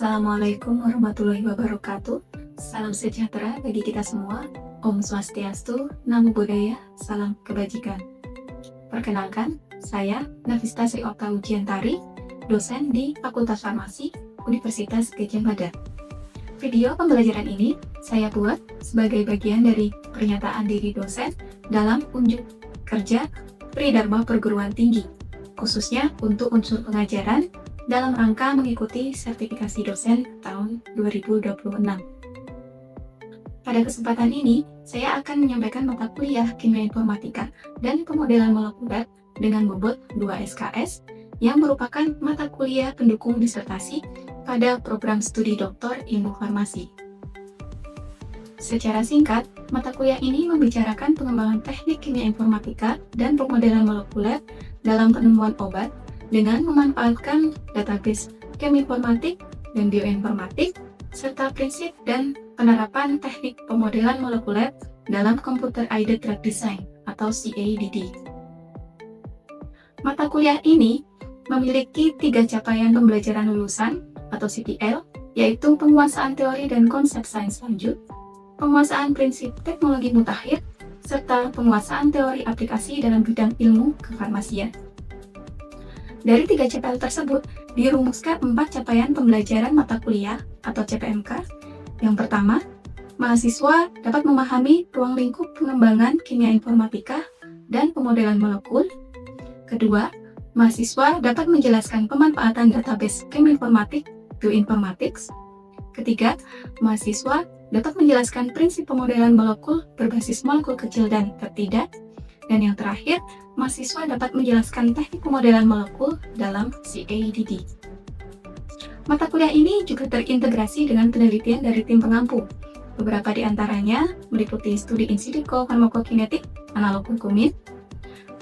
Assalamualaikum warahmatullahi wabarakatuh. Salam sejahtera bagi kita semua. Om Swastiastu, Namo Buddhaya, salam kebajikan. Perkenalkan, saya Nafista Sri Okta Ujiantari, dosen di Fakultas Farmasi Universitas Gadjah Mada. Video pembelajaran ini saya buat sebagai bagian dari pernyataan diri dosen dalam unjuk kerja Tridharma Perguruan Tinggi, khususnya untuk unsur pengajaran dalam rangka mengikuti sertifikasi dosen tahun 2026. Pada kesempatan ini, saya akan menyampaikan mata kuliah Kimia Informatika dan Pemodelan Molekuler dengan bobot 2 SKS yang merupakan mata kuliah pendukung disertasi pada program studi doktor ilmu farmasi. Secara singkat, mata kuliah ini membicarakan pengembangan teknik kimia informatika dan pemodelan molekuler dalam penemuan obat dengan memanfaatkan database cheminformatik dan bioinformatik, serta prinsip dan penerapan teknik pemodelan molekuler dalam Computer-Aided Drug Design atau CADD. Mata kuliah ini memiliki 3 capaian pembelajaran lulusan atau CPL, yaitu penguasaan teori dan konsep sains lanjut, penguasaan prinsip teknologi mutakhir, serta penguasaan teori aplikasi dalam bidang ilmu kefarmasian. Dari 3 CPL tersebut, dirumuskan 4 capaian pembelajaran mata kuliah atau CPMK. Yang pertama, mahasiswa dapat memahami ruang lingkup pengembangan kimia informatika dan pemodelan molekul. Kedua, mahasiswa dapat menjelaskan pemanfaatan database cheminformatik, bioinformatics. Ketiga, mahasiswa dapat menjelaskan prinsip pemodelan molekul berbasis molekul kecil dan peptida. Dan yang terakhir, mahasiswa dapat menjelaskan teknik pemodelan molekul dalam CADD. Mata kuliah ini juga terintegrasi dengan penelitian dari tim pengampu. Beberapa di antaranya meliputi studi in silico farmakokinetik analog kurkumin,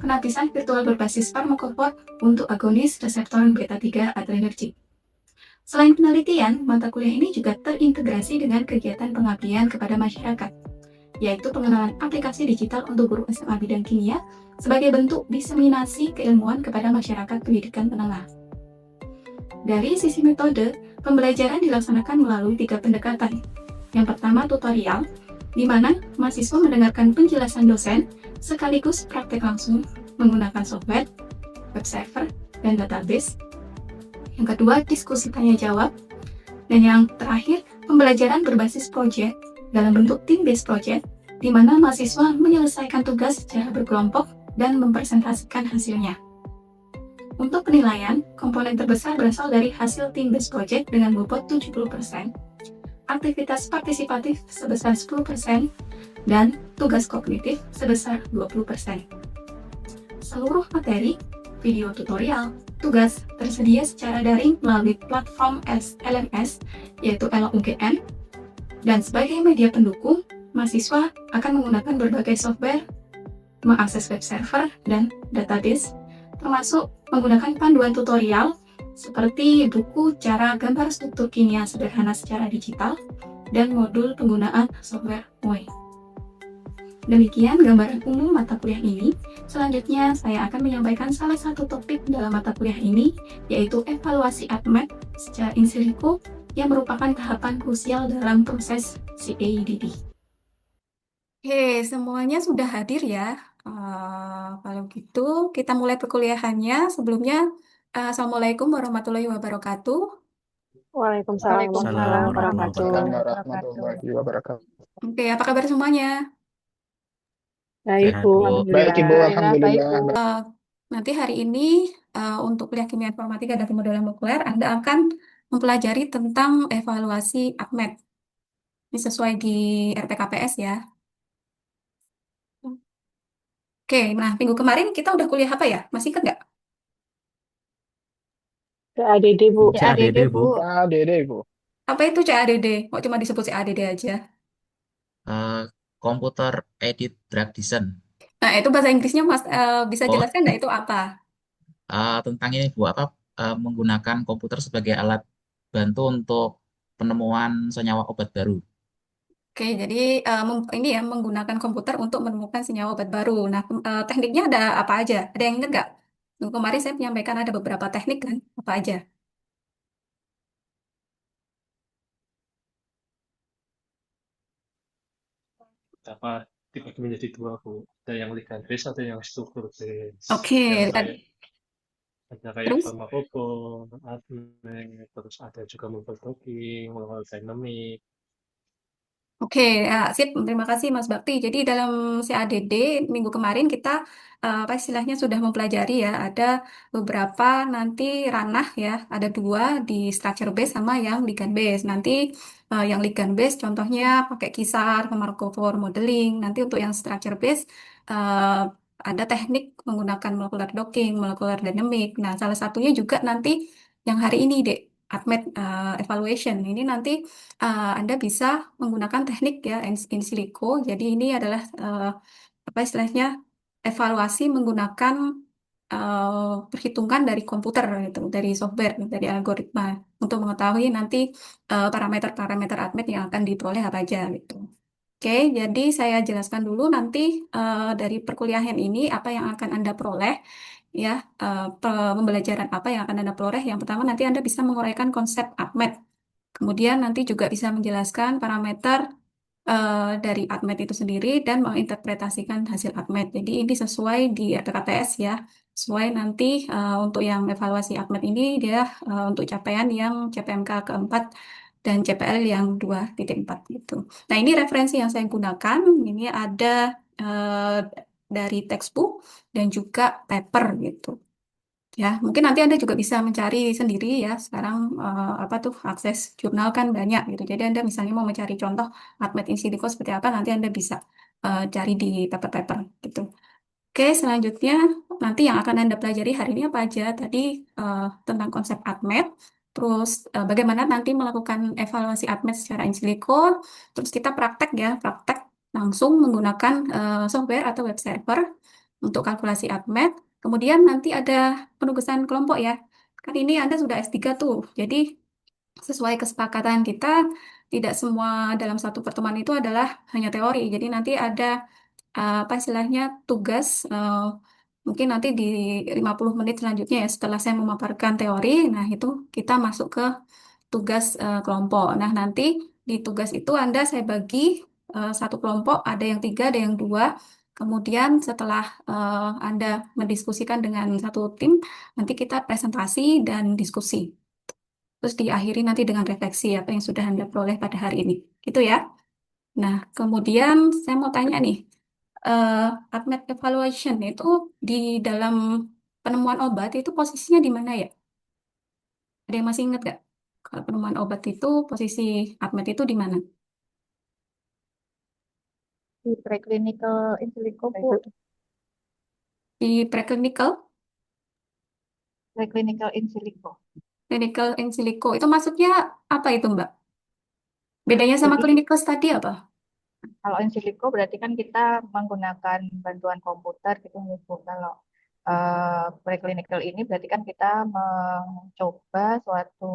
penapisan virtual berbasis farmakofor untuk agonis reseptor beta-3 adrenergic. Selain penelitian, mata kuliah ini juga terintegrasi dengan kegiatan pengabdian kepada masyarakat, yaitu pengenalan aplikasi digital untuk guru SMA bidang kimia sebagai bentuk diseminasi keilmuan kepada masyarakat pendidikan menengah. Dari sisi metode, pembelajaran dilaksanakan melalui 3 pendekatan. Yang pertama, tutorial, di mana mahasiswa mendengarkan penjelasan dosen sekaligus praktek langsung menggunakan software, web server, dan database. Yang kedua, diskusi tanya-jawab. Dan yang terakhir, pembelajaran berbasis proyek dalam bentuk team-based project, di mana mahasiswa menyelesaikan tugas secara berkelompok dan mempresentasikan hasilnya. Untuk penilaian, komponen terbesar berasal dari hasil team-based project dengan bobot 70%, aktivitas partisipatif sebesar 10%, dan tugas kognitif sebesar 20%. Seluruh materi, video tutorial, tugas tersedia secara daring melalui platform LMS, yaitu LUGM, dan sebagai media pendukung, mahasiswa akan menggunakan berbagai software, mengakses web server, dan database, termasuk menggunakan panduan tutorial seperti buku cara gambar struktur kimia sederhana secara digital, dan modul penggunaan software MOE. Demikian gambaran umum mata kuliah ini. Selanjutnya, saya akan menyampaikan salah satu topik dalam mata kuliah ini, yaitu evaluasi ADMET secara in silico yang merupakan tahapan krusial dalam proses CADD. Oke, semuanya sudah hadir ya. Kalau gitu, kita mulai perkuliahannya. Sebelumnya, Assalamualaikum warahmatullahi wabarakatuh. Waalaikumsalam warahmatullahi wabarakatuh. Oke, apa kabar semuanya? Baik, Bu. Baik, Ibu. Alhamdulillah. Nanti hari ini untuk kuliah kimia informatika dan pemodelan molekuler, Anda akan mempelajari tentang evaluasi ADMET. Ini sesuai di RPKPS ya. Oke, nah minggu kemarin kita udah kuliah apa ya? Masih ingat nggak? CADD, Bu. CADD, Bu. CADD, Bu. Apa itu CADD? Kok cuma disebut CADD aja? Computer Aided Drug Design. Nah, itu bahasa Inggrisnya Mas bisa jelaskan nggak itu apa? Tentang ini Bu, menggunakan komputer sebagai alat bantu untuk penemuan senyawa obat baru. Oke, jadi ini ya menggunakan komputer untuk menemukan senyawa obat baru. Nah, tekniknya ada apa aja? Ada yang ingat nggak? Kemarin saya menyampaikan ada beberapa teknik kan? Apa aja? dapat dibagi menjadi dua, Bu. Ada yang ligand base, ada yang struktur base. Oke, Yang tadi kayak ada kayak terus. farmakopon, adme, terus ada juga mobile talking, mobile dynamic. Oke, ya, sip. Terima kasih Mas Bakti. Jadi dalam CADD minggu kemarin kita apa istilahnya sudah mempelajari ya, ada beberapa nanti ranah ya, ada dua di structure base sama yang ligand base. Nanti yang ligand base contohnya pakai kisar, Markov modeling. Nanti untuk yang structure base eh, ada teknik menggunakan molecular docking, molecular dynamic. Nah, salah satunya juga nanti yang hari ini, Dek, ADMET evaluation. Ini nanti Anda bisa menggunakan teknik ya in silico. Jadi ini adalah apa istilahnya evaluasi menggunakan perhitungan dari komputer gitu, dari software, dari algoritma untuk mengetahui nanti parameter-parameter ADMET yang akan diperoleh apa aja gitu. Oke, jadi saya jelaskan dulu nanti dari perkuliahan ini apa yang akan Anda peroleh ya, pembelajaran apa yang akan Anda peroleh. Yang pertama nanti Anda bisa menguraikan konsep ADMET. Kemudian nanti juga bisa menjelaskan parameter dari ADMET itu sendiri dan menginterpretasikan hasil ADMET. Jadi ini sesuai di RPKTS ya. Sesuai nanti untuk yang evaluasi ADMET ini dia untuk capaian yang CPMK keempat dan CPL yang 2.4 gitu. Nah ini referensi yang saya gunakan. Ini ada eh, dari textbook dan juga paper gitu. Ya, mungkin nanti Anda juga bisa mencari sendiri ya. Sekarang apa tuh akses jurnal kan banyak gitu. Jadi Anda misalnya mau mencari contoh ADMET in silico seperti apa, nanti Anda bisa cari di paper-paper gitu. Oke, selanjutnya nanti yang akan Anda pelajari hari ini apa aja? Tadi tentang konsep ADMET, terus bagaimana nanti melakukan evaluasi ADMET secara in silico, terus kita praktek ya, praktek langsung menggunakan software atau web server untuk kalkulasi ADMET. Kemudian nanti ada penugasan kelompok ya. Kan ini Anda sudah S3 tuh, jadi sesuai kesepakatan kita, tidak semua dalam satu pertemuan itu adalah hanya teori. Jadi nanti ada apa istilahnya tugas mungkin nanti di 50 menit selanjutnya ya setelah saya memaparkan teori, nah itu kita masuk ke tugas kelompok. Nah nanti di tugas itu saya bagi satu kelompok, ada yang tiga, ada yang dua. Kemudian setelah Anda mendiskusikan dengan satu tim, nanti kita presentasi dan diskusi. Terus diakhiri nanti dengan refleksi apa yang sudah Anda peroleh pada hari ini. Gitu ya. Nah, kemudian saya mau tanya nih, eh ADMET evaluation itu di dalam penemuan obat itu posisinya di mana ya? Ada yang masih ingat nggak? Kalau penemuan obat itu posisi ADMET itu di mana? Di preclinical in silico, Bu. Di preclinical, Preclinical in silico. clinical in silico. Itu maksudnya apa itu, Mbak? Bedanya sama Jadi clinical study apa? kalau in silico berarti kan kita menggunakan bantuan komputer gitu nih, Bu. Kalau preclinical ini berarti kan kita mencoba suatu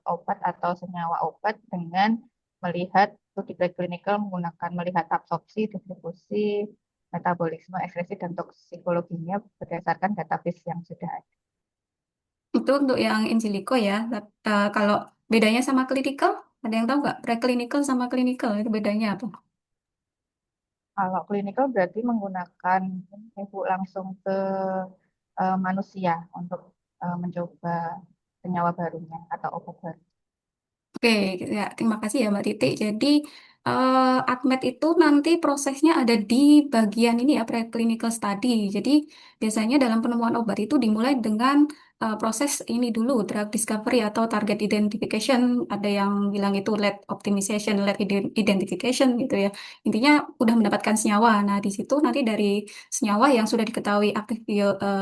obat atau senyawa obat dengan melihat itu di preclinical menggunakan melihat absorpsi, distribusi, metabolisme, ekskresi dan toksikologinya berdasarkan database yang sudah ada. Itu untuk yang in silico ya. Kalau bedanya sama clinical, ada yang tahu nggak? Preclinical sama clinical itu bedanya apa? Kalau klinikal berarti menggunakan ibu langsung ke manusia untuk mencoba senyawa barunya atau obat baru. Oke, ya, terima kasih ya Mbak Titik. Jadi, ADMET itu nanti prosesnya ada di bagian ini ya, preclinical study. Jadi, biasanya dalam penemuan obat itu dimulai dengan proses ini dulu, drug discovery atau target identification. Ada yang bilang itu lead optimization, lead identification gitu ya. Intinya udah mendapatkan senyawa. Nah, di situ nanti dari senyawa yang sudah diketahui aktif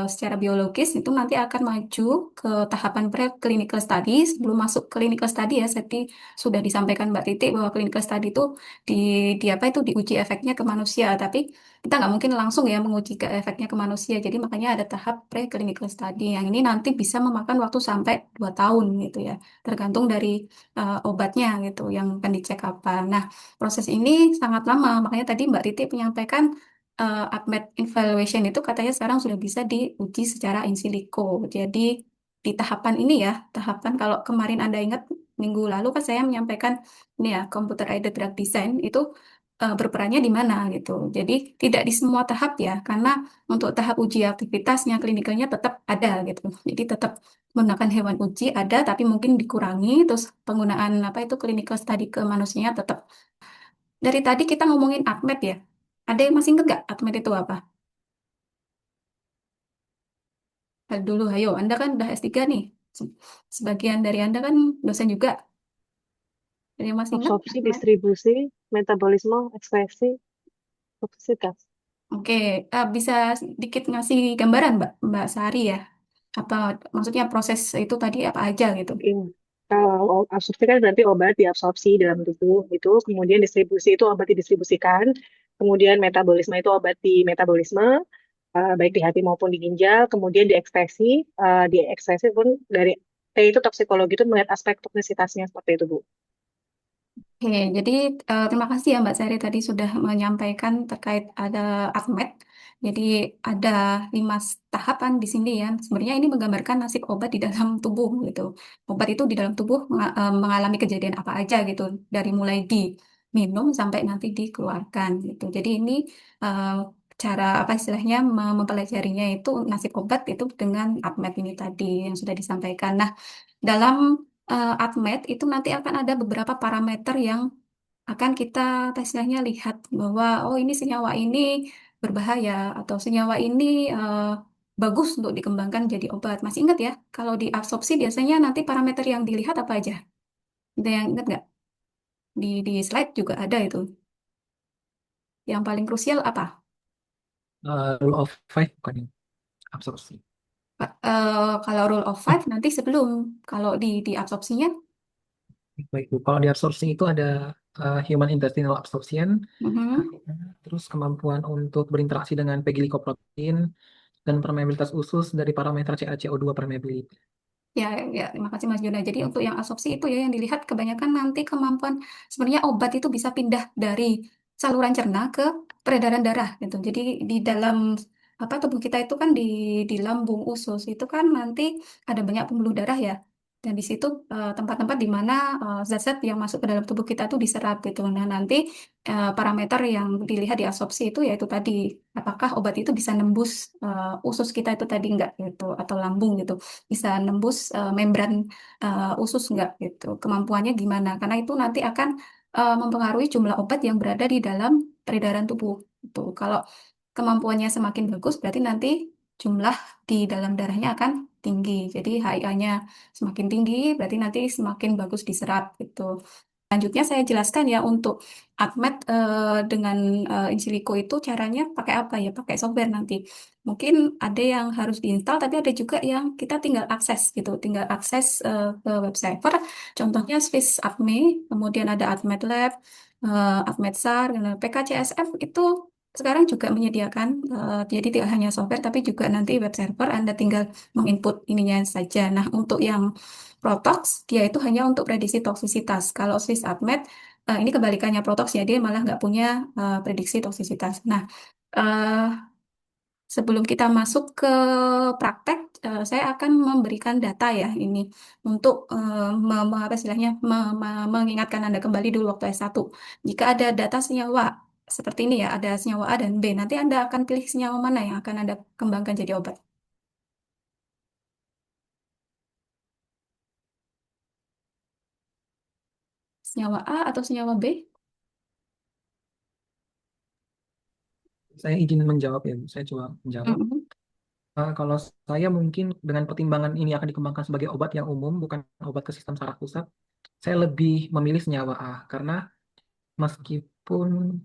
secara biologis itu nanti akan maju ke tahapan preclinical study. Sebelum masuk clinical study ya, tadi sudah disampaikan Mbak Titik bahwa clinical study itu di, di apa itu diuji efeknya ke manusia, tapi kita nggak mungkin langsung ya menguji ke efeknya ke manusia. Jadi makanya ada tahap preclinical study yang ini nanti bisa memakan waktu sampai 2 tahun gitu ya, tergantung dari obatnya gitu yang akan dicek apa. Nah, proses ini sangat lama, makanya tadi Mbak Titik menyampaikan ADMET evaluation itu katanya sekarang sudah bisa diuji secara in silico. Jadi di tahapan ini ya, tahapan kalau kemarin Anda ingat minggu lalu kan saya menyampaikan ini ya, computer aided drug design itu berperannya di mana gitu. Jadi tidak di semua tahap ya, karena untuk tahap uji aktivitasnya, klinikalnya tetap ada gitu. Jadi tetap menggunakan hewan uji ada, tapi mungkin dikurangi. Terus penggunaan apa itu clinical study ke manusia tetap. Dari tadi kita ngomongin ACMED ya. Ada yang masih ingat nggak ACMED itu apa? Dulu, ayo, Anda kan udah S3 nih. Sebagian dari Anda kan dosen juga. Ada yang masih ingat Absorpsi, ACMED? distribusi, metabolisme, ekspresi, toksitas. Oke, bisa sedikit ngasih gambaran, Mbak Sari ya? Apa maksudnya proses itu tadi apa aja gitu? Ini. Kalau absorpsi kan berarti obat diabsorpsi dalam tubuh itu, kemudian distribusi itu obat didistribusikan, kemudian metabolisme itu obat di metabolisme, baik di hati maupun di ginjal, kemudian diekspresi pun dari T itu toksikologi itu melihat aspek toksisitasnya seperti itu, Bu. Oke, jadi terima kasih ya Mbak Sari tadi sudah menyampaikan terkait ada ACMED. Jadi ada 5 tahapan di sini ya. Sebenarnya ini menggambarkan nasib obat di dalam tubuh gitu. Obat itu di dalam tubuh mengalami kejadian apa aja gitu. Dari mulai diminum sampai nanti dikeluarkan gitu. Jadi ini eh, cara apa istilahnya mempelajarinya itu nasib obat itu dengan ACMED ini tadi yang sudah disampaikan. Nah, dalam ACMED itu nanti akan ada beberapa parameter yang akan kita istilahnya lihat bahwa oh ini senyawa ini berbahaya atau senyawa ini bagus untuk dikembangkan jadi obat. Masih ingat ya? Kalau di absorpsi biasanya nanti parameter yang dilihat apa aja? Ada yang ingat nggak? Di slide juga ada itu. Yang paling krusial apa? Rule of five bukan ya? Absorpsi. Kalau rule of five nanti sebelum kalau di absorpsinya. Baik, Bu. Kalau di absorpsi itu ada human intestinal absorption, Mhm. terus kemampuan untuk berinteraksi dengan P-glycoprotein, dan permeabilitas usus dari parameter CaCO2 permeability. Ya, ya, terima kasih Mas Juna. Jadi untuk yang absorpsi itu ya yang dilihat kebanyakan nanti kemampuan sebenarnya obat itu bisa pindah dari saluran cerna ke peredaran darah gitu. Jadi di dalam apa tubuh kita itu kan di lambung usus itu kan nanti ada banyak pembuluh darah ya. Dan di situ tempat-tempat di mana zat-zat yang masuk ke dalam tubuh kita itu diserap gitu. Nah, nanti parameter yang dilihat di absorpsi itu yaitu tadi apakah obat itu bisa nembus usus kita itu tadi enggak gitu atau lambung gitu bisa nembus membran usus nggak gitu. Kemampuannya gimana? Karena itu nanti akan mempengaruhi jumlah obat yang berada di dalam peredaran tubuh. Gitu. Kalau kemampuannya semakin bagus, berarti nanti jumlah di dalam darahnya akan tinggi. Jadi HIA-nya semakin tinggi, berarti nanti semakin bagus diserap gitu. Selanjutnya saya jelaskan ya untuk ACMED dengan in silico itu caranya pakai apa ya? Pakai software nanti. Mungkin ada yang harus diinstal, tapi ada juga yang kita tinggal akses gitu. Tinggal akses ke web server. Contohnya Swiss ACME, kemudian ada ACMED Lab, ACMED SAR, dan PKCSF itu sekarang juga menyediakan. Jadi tidak hanya software, tapi juga nanti web server Anda tinggal menginput ininya saja. Nah, untuk yang Protox, dia itu hanya untuk prediksi toksisitas. Kalau Swiss AdMed, ini kebalikannya Protox ya, dia malah nggak punya prediksi toksisitas. Nah, eh, sebelum kita masuk ke praktek, saya akan memberikan data ya ini untuk apa istilahnya mengingatkan Anda kembali dulu waktu S1. Jika ada data senyawa seperti ini ya, ada senyawa A dan B, nanti Anda akan pilih senyawa mana yang akan Anda kembangkan jadi obat. Senyawa A atau senyawa B? Saya izin menjawab ya, Bu. Saya coba menjawab. Mm-mm. Kalau saya mungkin dengan pertimbangan ini akan dikembangkan sebagai obat yang umum, bukan obat ke sistem saraf pusat, saya lebih memilih senyawa A karena meskipun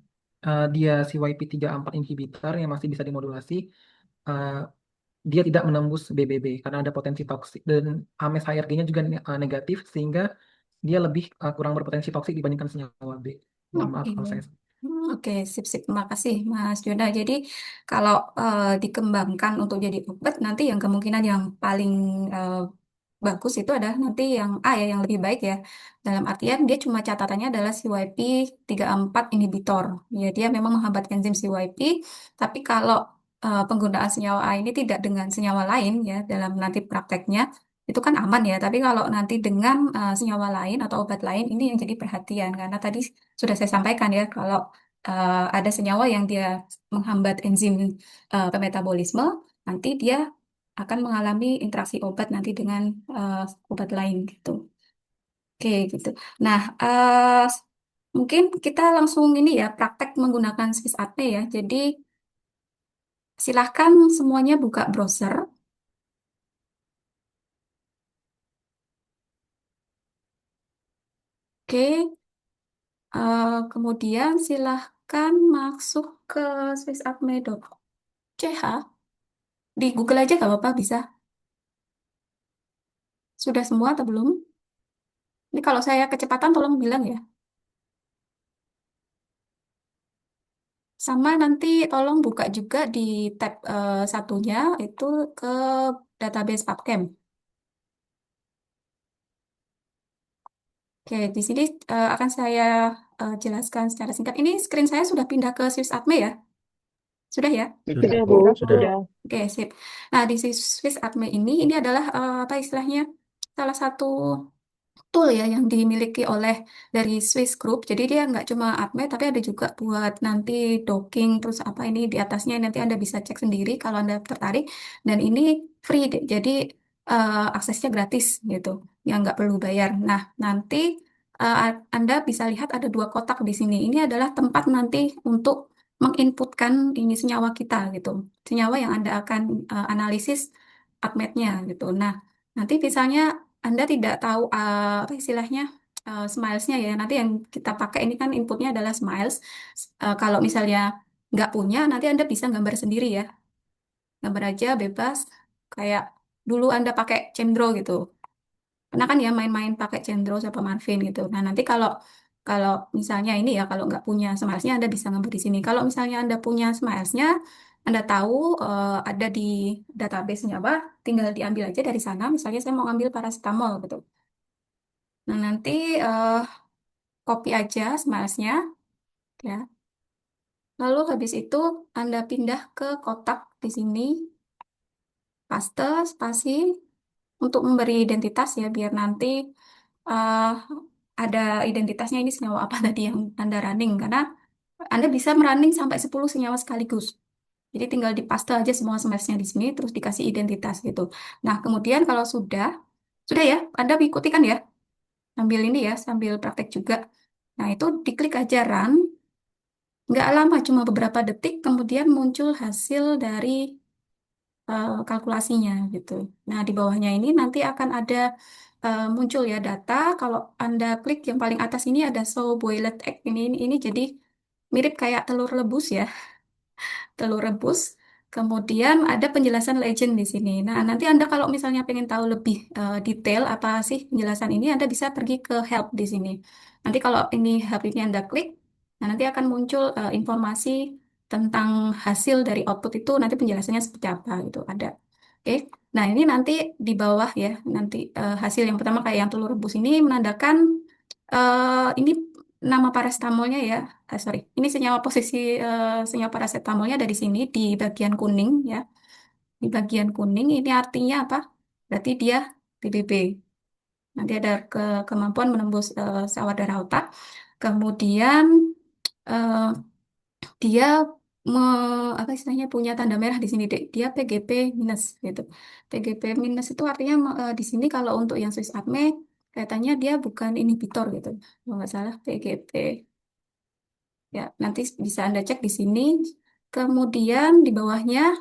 dia CYP3A4 inhibitor yang masih bisa dimodulasi, eh, dia tidak menembus BBB karena ada potensi toksik dan Ames HRG-nya juga negatif sehingga dia lebih kurang berpotensi toksik dibandingkan senyawa B. Mohon maaf Oke. kalau saya. Oke, sip-sip. Makasih, Mas Juna. Jadi, kalau dikembangkan untuk jadi obat, nanti yang kemungkinan yang paling eh, bagus itu adalah nanti yang A ya, yang lebih baik ya. Dalam artian, dia cuma catatannya adalah CYP3A4 inhibitor. Ya, dia memang menghambat enzim CYP, tapi kalau penggunaan senyawa A ini tidak dengan senyawa lain ya, dalam nanti prakteknya, itu kan aman ya. Tapi kalau nanti dengan senyawa lain atau obat lain, ini yang jadi perhatian. Karena tadi sudah saya sampaikan ya, kalau ada senyawa yang dia menghambat enzim pemetabolisme, nanti dia akan mengalami interaksi obat nanti dengan obat lain gitu. Oke, gitu. Nah, mungkin kita langsung ini ya praktek menggunakan Swiss Army ya. Jadi silahkan semuanya buka browser. Oke, kemudian silahkan masuk ke swissarmy.ch. Di Google aja gak apa-apa, bisa. Sudah semua atau belum? Ini kalau saya kecepatan tolong bilang ya. Sama nanti tolong buka juga di tab satunya itu ke database PubChem. Oke, di sini akan saya jelaskan secara singkat. Ini screen saya sudah pindah ke SwissAdme ya? Sudah ya? Sudah, Sudah, Bu. Bu. Sudah. Sudah. Oke, sip. Nah, di SwissAdme ini adalah apa istilahnya? Salah satu tool ya yang dimiliki oleh dari Swiss Group. Jadi dia nggak cuma admin tapi ada juga buat nanti docking terus apa ini di atasnya nanti Anda bisa cek sendiri kalau Anda tertarik. Dan ini free deh. Jadi aksesnya gratis gitu, yang nggak perlu bayar. Nah nanti Anda bisa lihat ada dua kotak di sini. Ini adalah tempat nanti untuk menginputkan ini senyawa kita gitu, senyawa yang Anda akan analisis ADMET-nya gitu. Nah nanti misalnya anda tidak tahu apa istilahnya smilesnya ya. Nanti yang kita pakai ini kan inputnya adalah smiles. Kalau misalnya nggak punya, nanti Anda bisa gambar sendiri ya. Gambar aja bebas. Kayak dulu Anda pakai Cendro gitu. Pernah kan ya main-main pakai Cendro sama Marvin gitu. Nah nanti kalau kalau misalnya ini ya kalau nggak punya smilesnya Anda bisa gambar di sini. Kalau misalnya Anda punya smilesnya, Anda tahu ada di database-nya apa, tinggal diambil aja dari sana. Misalnya saya mau ambil paracetamol gitu. Nah, nanti eh, copy aja smilesnya, ya. Lalu habis itu Anda pindah ke kotak di sini, paste, spasi, untuk memberi identitas ya, biar nanti eh, ada identitasnya ini senyawa apa tadi yang Anda running. Karena Anda bisa merunning sampai 10 senyawa sekaligus. Jadi tinggal dipaste aja semua smilesnya di sini, terus dikasih identitas gitu. Nah, kemudian kalau sudah ya, Anda ikuti kan ya, sambil ini ya, sambil praktek juga. Nah, itu diklik aja run. Nggak lama, cuma beberapa detik, kemudian muncul hasil dari kalkulasinya gitu. Nah, di bawahnya ini nanti akan ada muncul ya data. Kalau Anda klik yang paling atas ini ada show boiled egg ini jadi mirip kayak telur rebus ya, telur rebus. Kemudian ada penjelasan legend di sini. Nah, nanti Anda kalau misalnya pengen tahu lebih detail apa sih penjelasan ini, Anda bisa pergi ke help di sini. Nanti kalau ini help ini Anda klik, nah nanti akan muncul informasi tentang hasil dari output itu, nanti penjelasannya seperti apa gitu ada. Oke. Nah, ini nanti di bawah ya, nanti hasil yang pertama kayak yang telur rebus ini menandakan ini nama paracetamolnya ya. Sorry, ini senyawa posisi senyawa paracetamolnya dari sini di bagian kuning ya. Di bagian kuning ini artinya apa? Berarti dia BBB. Nanti ada kemampuan menembus sawar darah otak. Kemudian eh, dia apa istilahnya punya tanda merah di sini deh. Dia PGP minus gitu. PGP minus itu artinya di sini kalau untuk yang Swiss Army katanya dia bukan inhibitor gitu. Kalau nggak salah PGP. Ya, nanti bisa Anda cek di sini. Kemudian di bawahnya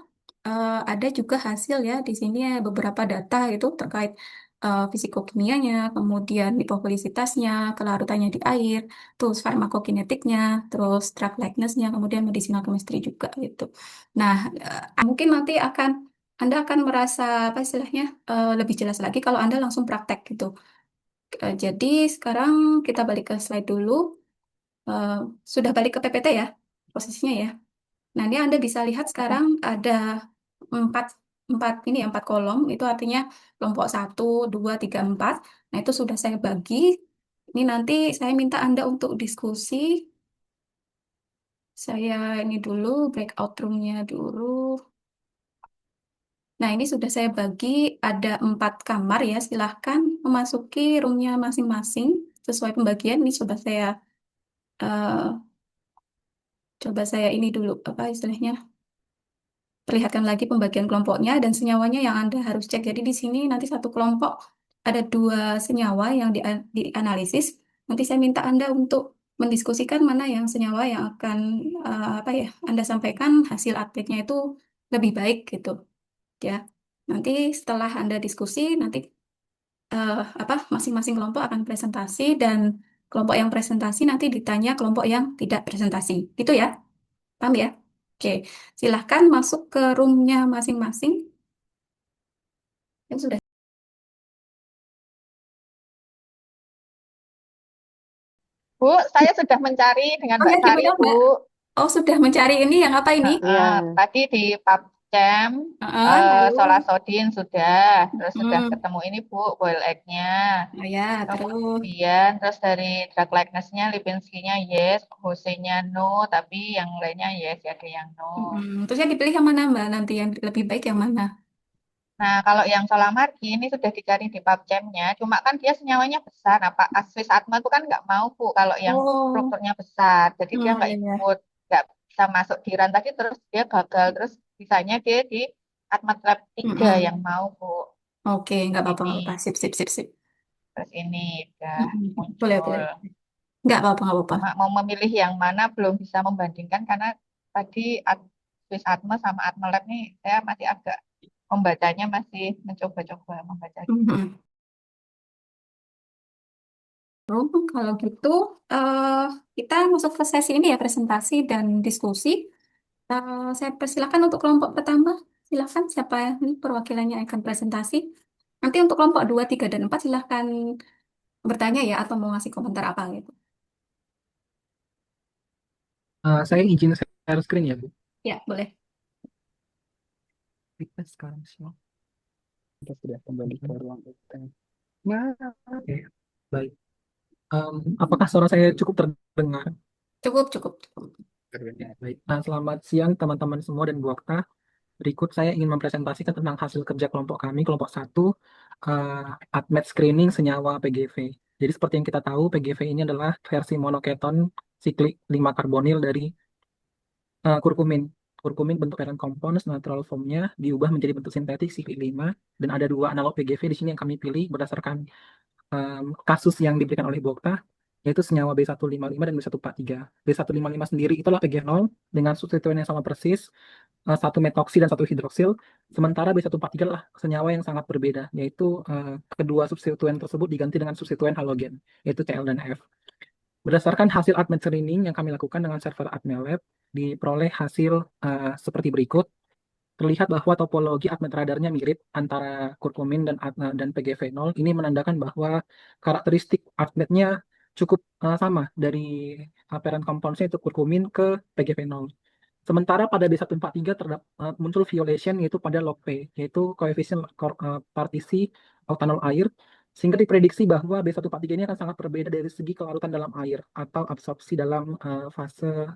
ada juga hasil ya. Di sini beberapa data itu terkait fisikokimianya, kemudian lipofolisitasnya, kelarutannya di air, terus farmakokinetiknya, terus drug likeness-nya, kemudian medicinal chemistry juga gitu. Nah, mungkin nanti Anda akan merasa apa istilahnya lebih jelas lagi kalau Anda langsung praktek gitu. Jadi sekarang kita balik ke slide dulu. Eh, sudah balik ke PPT ya posisinya ya. Nah ini Anda bisa lihat sekarang ada empat empat ini ya, empat kolom itu artinya kelompok 1, 2, 3, 4. Nah itu sudah saya bagi. Ini nanti saya minta Anda untuk diskusi. Saya ini dulu breakout roomnya dulu. Nah ini sudah saya bagi ada 4 kamar ya. Silahkan memasuki roomnya masing-masing sesuai pembagian. Ini sudah saya eh, Coba saya ini dulu, apa istilahnya, perlihatkan lagi pembagian kelompoknya dan senyawanya yang Anda harus cek. Jadi di sini nanti satu kelompok ada 2 senyawa yang dianalisis. Nanti saya minta Anda untuk mendiskusikan mana yang senyawa yang akan apa ya Anda sampaikan hasil update-nya itu lebih baik gitu ya. Nanti setelah Anda diskusi, nanti apa masing-masing kelompok akan presentasi dan kelompok yang presentasi nanti ditanya kelompok yang tidak presentasi. Gitu ya. Paham ya? Oke, silahkan masuk ke roomnya masing-masing. Yang sudah. Bu, saya sudah mencari dengan Oh Mbak ya, Sari, gimana, Mbak? Bu. Oh, sudah mencari ini yang apa ini? Iya. Tadi di PubChem, Lalu, Solasodin sudah, terus sudah hmm, ketemu ini Bu, boil egg-nya. oh ya, terus, Kemudian, terus dari drug likeness-nya, Lipinski-nya yes, Hose-nya no, tapi yang lainnya yes, ada yang no. terus yang dipilih yang mana, Mbak? Nanti yang lebih baik yang mana? Nah, kalau yang Solamargi ini sudah dicari di PubChem-nya, cuma kan dia senyawanya besar. Nah, Pak Aswis Atma itu kan nggak mau, Bu, kalau yang Oh, strukturnya besar. Jadi dia nggak ya, ya. ikut, nggak bisa masuk di RAN tadi, terus dia gagal. Terus sisanya dia di Atma Lab 3 yang mau, Bu. Oke, nggak apa-apa, nggak apa-apa. Ini, Sip, sip, sip, sip. terus ini udah Boleh, muncul. boleh. Nggak apa-apa, nggak apa-apa. Cuma mau memilih yang mana belum bisa membandingkan karena tadi Swiss Atma sama Atma Lab nih saya masih agak membacanya masih mencoba-coba membaca. Oh, kalau gitu, eh, kita masuk ke sesi ini ya, presentasi dan diskusi. Saya persilakan untuk kelompok pertama. Silakan siapa ini perwakilannya akan presentasi. Nanti untuk kelompok 2, 3, dan 4 silakan bertanya ya atau mau ngasih komentar apa gitu. Saya izin share screen ya, Bu. Ya, boleh. Kita sekarang siap. Kita sudah kembali ke ruang utama. Oke, baik. Apakah suara saya cukup terdengar? Cukup, cukup, cukup. Baik. Selamat siang teman-teman semua dan Bu Okta. Berikut saya ingin mempresentasikan tentang hasil kerja kelompok kami, kelompok 1, ADMET screening senyawa PGV. Jadi seperti yang kita tahu, PGV ini adalah versi monoketon siklik 5 karbonil dari kurkumin. Kurkumin bentuk parent compounds, natural formnya diubah menjadi bentuk sintetik siklik 5, dan ada 2 analog PGV di sini yang kami pilih berdasarkan kasus yang diberikan oleh Bokta, yaitu senyawa B155 dan B143. B155 sendiri itulah PG0 dengan substituen yang sama persis, 1 metoksi dan 1 hidroksil, sementara B143 adalah senyawa yang sangat berbeda, yaitu kedua substituen tersebut diganti dengan substituen halogen, yaitu Cl dan F. Berdasarkan hasil ADMET screening yang kami lakukan dengan server ADMELab, diperoleh hasil seperti berikut. Terlihat bahwa topologi ADMET radarnya mirip antara kurkumin dan PGV0. Ini menandakan bahwa karakteristik ADMET-nya cukup sama dari parent compounds-nya itu kurkumin ke PGV0. Sementara pada B143 muncul violation yaitu pada log P, yaitu koefisien partisi oktanol air, sehingga diprediksi bahwa B143 ini akan sangat berbeda dari segi kelarutan dalam air atau absorpsi dalam fase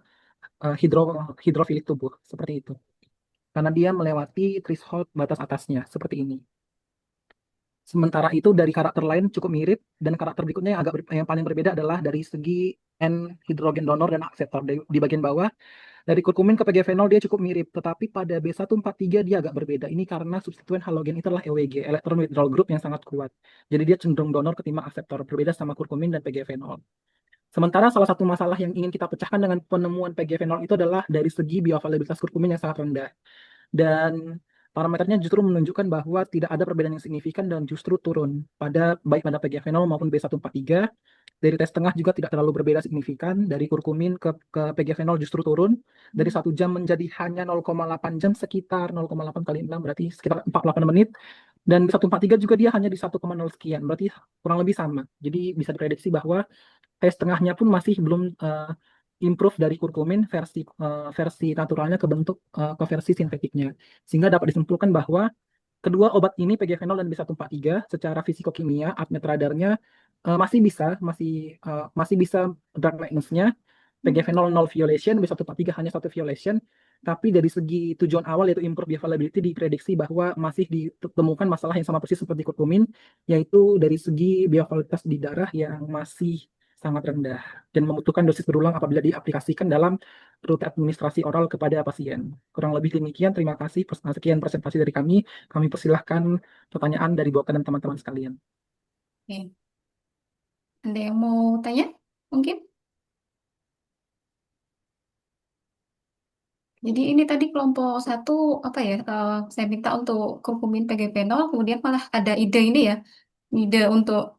hidrofilik tubuh, seperti itu. Karena dia melewati threshold batas atasnya, seperti ini. Sementara itu dari karakter lain cukup mirip, dan karakter berikutnya yang paling berbeda adalah dari segi N hidrogen donor dan akseptor. Di bagian bawah, dari kurkumin ke PGV0 dia cukup mirip, tetapi pada B143 dia agak berbeda. Ini karena substituen halogen itu adalah EWG, electron withdrawal group yang sangat kuat. Jadi dia cenderung donor ketimbang akseptor, berbeda sama kurkumin dan PGV0. Sementara salah satu masalah yang ingin kita pecahkan dengan penemuan PGV0 itu adalah dari segi bioavailabilitas kurkumin yang sangat rendah. Dan parameternya justru menunjukkan bahwa tidak ada perbedaan yang signifikan dan justru turun baik pada PGV0 maupun B143. Dari tes tengah juga tidak terlalu berbeda signifikan. Dari kurkumin ke PGV0 justru turun. Dari 1 jam menjadi hanya 0,8 jam, sekitar 0,8 kali 6, berarti sekitar 48 menit. Dan B143 juga dia hanya di 1,0 sekian, berarti kurang lebih sama. Jadi bisa diprediksi bahwa tes tengahnya pun masih belum improve dari kurkumin versi naturalnya ke versi sintetiknya. Sehingga dapat disimpulkan bahwa kedua obat ini PGV0 dan B143 secara fisikokimia ADMET radarnya masih bisa drug likeness-nya PGV0 0 violation, B143 hanya 1 violation, tapi dari segi tujuan awal yaitu improve bioavailability diprediksi bahwa masih ditemukan masalah yang sama persis seperti kurkumin, yaitu dari segi bioavailabilitas di darah yang masih sangat rendah dan membutuhkan dosis berulang apabila diaplikasikan dalam rute administrasi oral kepada pasien. Kurang lebih demikian, terima kasih. Sekian presentasi dari kami. Kami persilahkan pertanyaan dari Boka dan teman-teman sekalian. Oke. Ada yang mau tanya? Mungkin? Jadi ini tadi kelompok 1 apa ya? Saya minta untuk kurkumin PGP0, kemudian malah ada ide ini ya, ide untuk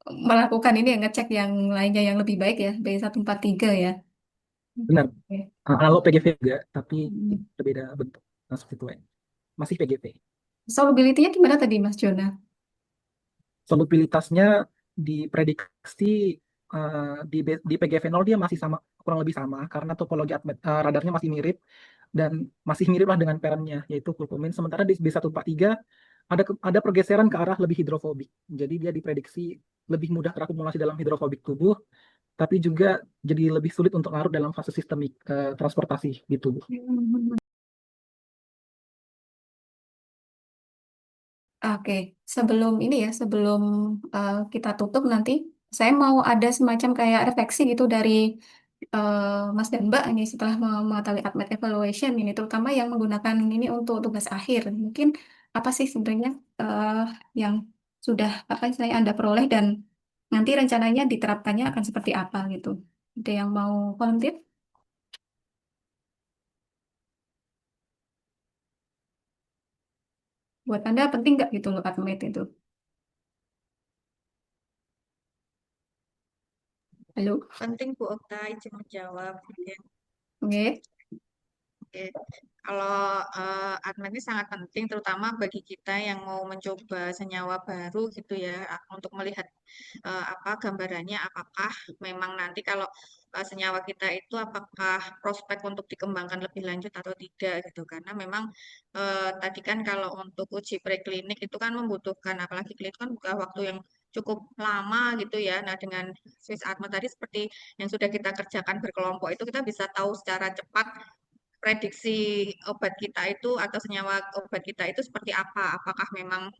melakukan ini ya, ngecek yang lainnya yang lebih baik ya, B143 ya. Benar, Oke. analog PGV juga, tapi Hmm. berbeda bentuk substituen. Masih PGV. Solubility-nya gimana tadi, Mas Jona? Solubilitasnya diprediksi di PGV0 dia masih sama, kurang lebih sama, karena topologi radarnya masih mirip dan masih mirip lah dengan parentnya, yaitu kurkumin. Sementara di B143 ada pergeseran ke arah lebih hidrofobik. Jadi dia diprediksi lebih mudah terakumulasi dalam hidrofobik tubuh, tapi juga jadi lebih sulit untuk larut dalam fase sistemik transportasi di tubuh. Oke, sebelum ini ya, sebelum kita tutup nanti, saya mau ada semacam kayak refleksi gitu dari Mas dan Mbak ini setelah mengetahui ADMET evaluation ini, terutama yang menggunakan ini untuk tugas akhir. Mungkin apa sih sebenarnya yang sudah apa istilahnya Anda peroleh dan nanti rencananya diterapkannya akan seperti apa gitu. Ada yang mau volunteer? Buat Anda penting nggak gitu loh ADMET itu? Halo? Penting Bu Okta, izin menjawab. Oke. Oke. Kalau ADMET ini sangat penting, terutama bagi kita yang mau mencoba senyawa baru gitu ya, untuk melihat apa gambarannya, apakah memang nanti kalau senyawa kita itu apakah prospek untuk dikembangkan lebih lanjut atau tidak gitu. Karena memang tadi kan kalau untuk uji preklinik itu kan membutuhkan, apalagi klinik kan butuh waktu yang cukup lama gitu ya. Nah dengan Swiss ADMET tadi seperti yang sudah kita kerjakan berkelompok itu kita bisa tahu secara cepat prediksi obat kita itu atau senyawa obat kita itu seperti apa? Apakah memang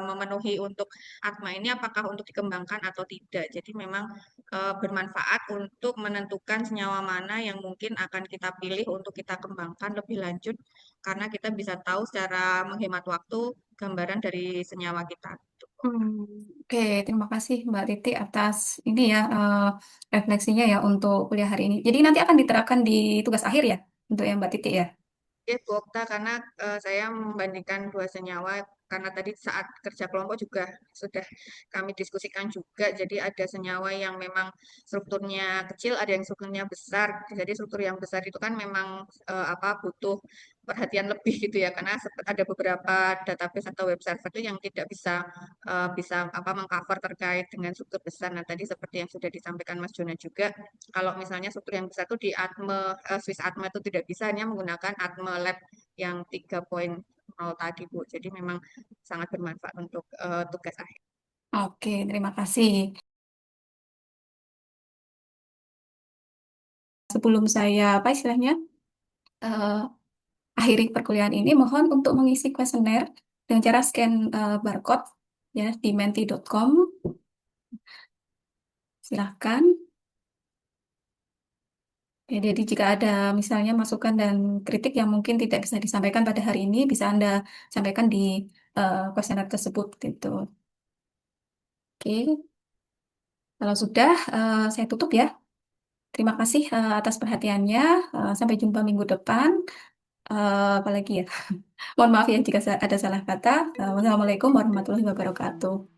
memenuhi untuk asma ini? Apakah untuk dikembangkan atau tidak? Jadi memang bermanfaat untuk menentukan senyawa mana yang mungkin akan kita pilih untuk kita kembangkan lebih lanjut karena kita bisa tahu secara menghemat waktu gambaran dari senyawa kita. Oke, terima kasih Mbak Titi atas ini ya refleksinya ya untuk kuliah hari ini. Jadi nanti akan diterapkan di tugas akhir ya untuk yang Mbak Titi ya. Oke, Bu Okta, karena saya membandingkan dua senyawa, karena tadi saat kerja kelompok juga sudah kami diskusikan juga, jadi ada senyawa yang memang strukturnya kecil, ada yang strukturnya besar. Jadi struktur yang besar itu kan memang apa butuh perhatian lebih gitu ya, karena ada beberapa database atau web server itu yang tidak bisa apa mengcover terkait dengan struktur besar. Nah, tadi seperti yang sudah disampaikan Mas Jona juga, kalau misalnya struktur yang besar itu di Swiss Atma itu tidak bisa, hanya menggunakan Atma Lab yang 3.0 tadi Bu. Jadi memang sangat bermanfaat untuk tugas akhir. Oke, terima kasih. Sebelum saya apa istilahnya akhiri perkuliahan ini, mohon untuk mengisi kuesioner dengan cara scan barcode ya di menti.com. Silahkan. Ya, jadi jika ada misalnya masukan dan kritik yang mungkin tidak bisa disampaikan pada hari ini, bisa Anda sampaikan di kuesioner tersebut gitu. Oke, kalau sudah saya tutup ya. Terima kasih atas perhatiannya. Sampai jumpa minggu depan. Apalagi ya. Mohon maaf ya jika ada salah kata. Wassalamualaikum warahmatullahi wabarakatuh.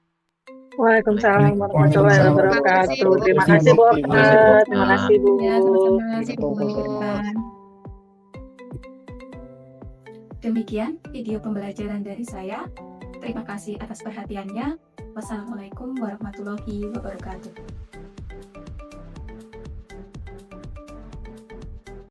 Waalaikumsalam warahmatullahi Terima kasih, wabarakatuh. Bu. Terima kasih Bu Terima Okta, kasih, Bu Okta. terima kasih Bu. Ya, sama-sama. Terima kasih, Sampai Bu. minggu depan. Demikian video pembelajaran dari saya. Terima kasih atas perhatiannya. Wassalamualaikum warahmatullahi wabarakatuh.